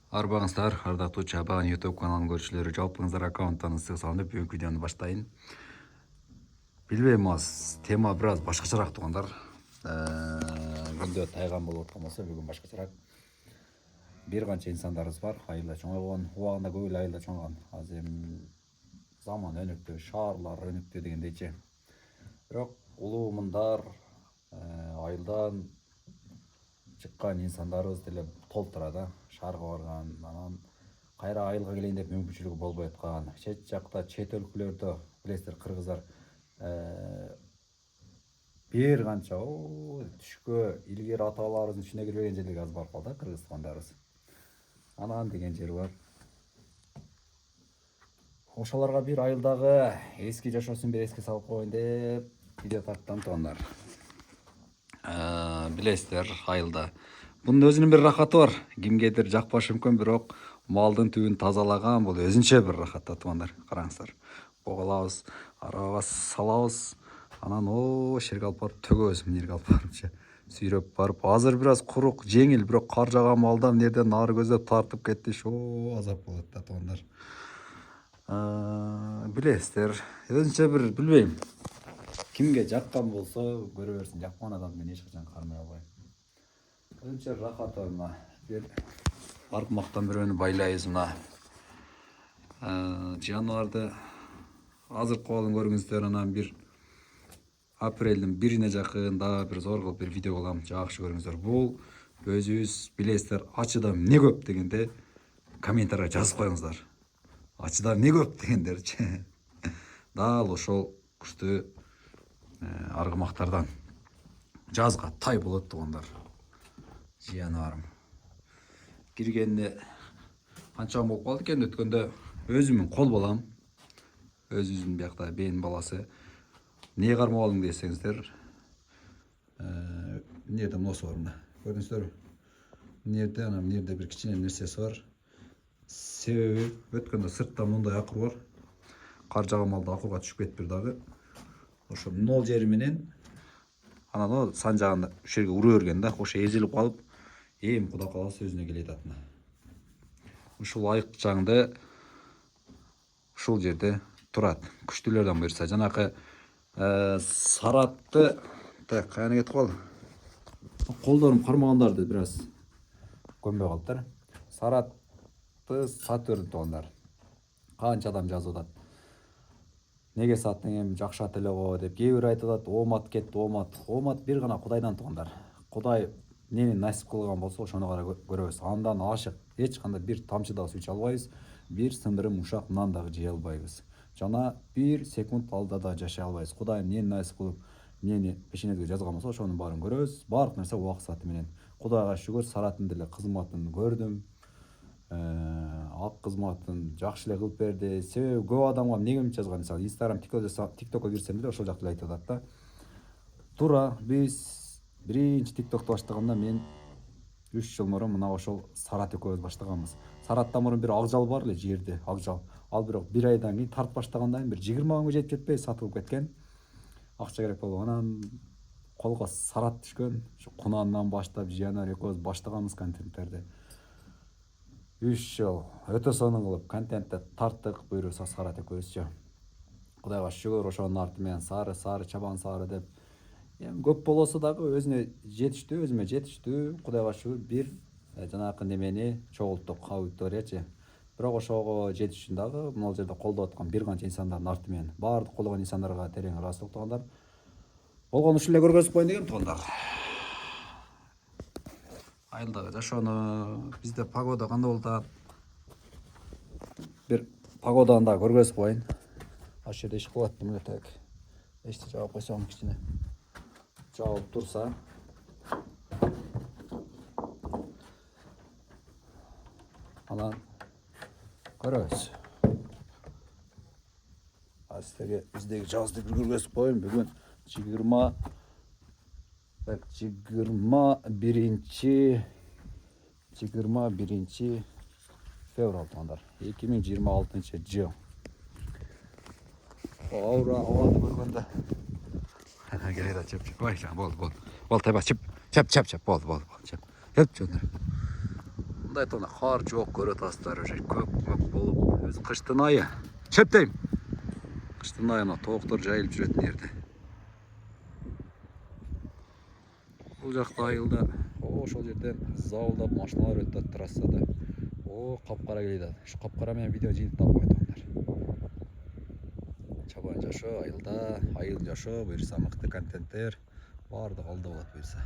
Арбаңыздар, ардактуу Чабан YouTube каналынын көрүүчүлөрү, жалпыңыздар аккаунттан ысык салынып, бүгүнкү видеону баштайын. Билбейм, тема бир аз башкачараак туугандар. Күндө тайган болуп аткан болсо, бүгүн башкачараак. Бир канча инсандарыбыз бар, айылда чоңойгон, убагында көп эле айылда чоңойгон. Азыр эми заман өнүктү, шаарлар өнүктү дегендейчи. Бирок улуу мындар айылдан чыккан инсандарыбыз деле толтура да, шаарга барган, анан кайра айылга келейин деп мүмкүнчүлүгү болбой аткан. Чет жакта, чет өлкөлөрдө билесиздер, кыргыздар бир канча түшкө илгери ата бабаларыбыздын түшүнө кирбеген жерлерге аз барып калды, кыргыз туугандарыбыз. Анан деген жер бар. Ошолорго бир айылдагы эски жашоосун бир эске салып коеюн деп видео тарттым туугандар. Билесиздер, айылда бунун өзүнүн бир рахаты бар. Кимгедир жакпашы мүмкүн, бирок малдын түбүн тазалаган бул өзүнчө бир рахат да туугандар. Караңыздар. Боголабыз, арабага салабыз. Анан шерге алып барып төгөбүз, мына жерге алып барыпчы. Сүйрөп барып, азыр бир аз курук, жеңил, бирок кар жаган малда мына жерден нары көздөп тартып кетти, азап болот да туугандар. Билесиздер, өзүнчө бир, билбейм. Кимге жаккан болсо көрө берсин, жаккан адамды мен эч качан кармай албайм. Өзүнчө рахат бар. Мына бир аркмактан бирөөнү байлайбыз. Мына жаныбарды азыркы абалын көрүңүздөр. Анан бир апрелдин 1-ине жакын дагы бир зор кылып бир видео кылам, жакшы көрүңүздөр. Бул өзүбүз билесиздер, ачыда эмне көп дегенде комментарийге жазып коюңуздар. Ачыда эмне көп дегендерчи. Дал ошол куштуу аргымактардан жазга тай болот туугандар. Жаныбарым киргенде канча болуп калды экен, өткөндө өзүмүн кол балам, өзүбүздүн биякта бээнин баласы. Эмне кармап алдың десеңиздер, эмне жерде мосу бар, мына көрдүңүздөрбү? Эмне жерде, анан эмне жерде бир кичине нерсеси бар. Себеби өткөндө сыртта мындай акур бар. Кар жаган малда акурга түшүп кетиптир дагы. Ошо нол жери менен анан сан жагында ушул жерге ура берген да, ошо эзилип калып, эми Кудай кааласа өзүнө келе жатат. Ушул айык жаңды ушул жерде турат. Күчтүүлөрдөн буйрса, жанакы Саратты, так, каяна кетип калды? Колдорум кармагандарды бир аз көнбөй калыптыр. Саратты сатып бердим туугандар. Канча адам жазып атат. Неге саттың, эми жакшат эле го деп. Кээ бир айтып атат, оомат кетти, оомат. Оомат бир гана Кудайдан туугандар. Кудай эмнени насип кылган болсо, ошону гана көрөбүз. Андан ашык эч кандай бир тамчы дагы суу иче албайбыз. Бир сындырым ушак нан дагы жей албайбыз. Жана бир секунд алда да жашай албайбыз. Кудай эмнени насип кылып, эмнени пешенебизге жазган болсо, ошонун баарын көрөбүз. Баардык нерсе убакыт сааты менен. Кудайга шүгүр, Сараттын деле кызматын көрдүм. Ак кызматын жакшы эле кылып берди. Себеби көп адамга эмне үмүт жазган, мисалы Instagram, TikTokко кирсем деле ошол жакты эле айтып атат да. Туура биз биринчи TikTokду баштаганда мен 3 жыл мурун мына ошол Сарат экөөбүз баштаганбыз. Сараттан мурун бир акжал бар эле жерде, акжал. Ал бирок бир айдан кийин тартып баштагандан кийин бир 20 мыңга жетип жетпей сатылып кеткен. Акча керек болуп, анан колго Сарат түшкөн. Ушу Кунандан баштап Жанар экөөбүз баштаганбыз контенттерди. 3 жыл өтө сонун кылып контентти тарттык, буйруса Сарат экөөбүзчү. Кудайга шүгүр, ошонун арты менен сары Чабан сары деп. Эми көп болосо дагы өзүнө жетиштүү, өзүмө жетиштүү. Кудайга шүгүр бир жанакы немени чогулттук, аудиториячы. Бирок ошого жетиш үчүн дагы могул жерде колдоп аткан бир канча инсандардын арты менен баардык колдогон инсандарга терең ыраазычылык туугандар. Болгону ушул эле көргөзүп коеюн дегем туугандар. Айылдагы жашоону, бизде погода кандай болуп атат? Бир погоданы да көргөзүп коеюн. Ошол жерде иш кылып аттым эле, так. Эшти жаап койсом кичине жаап турса. Анан көрөбүз. Сизерге биздеги жазды бир көргөзүп коеюн. Бүгүн 21 февраль туугандар, 2026 жыл. Оора абаны көргөндө керек да, чеп. Ой, болду. Болду, тайба, чеп. Болду, чеп. Чеп, жөндөр. мындай тона кар жок, көрө атасыздар, уже көк болуп, өзү кыштын айы. Чептейм. Кыштын айына тооктор жайылып жүрөтүн жерде. Бул жакта айылда, ошол жерден завулдап машиналар өтүп атат трассада. Капкара келет. Ушу капкара менен видео жыйынтыктап койдумдар. Чабан жашоо айылда, айыл жашоо буюрса мыкты контенттер баардыгы алда болот буюрса.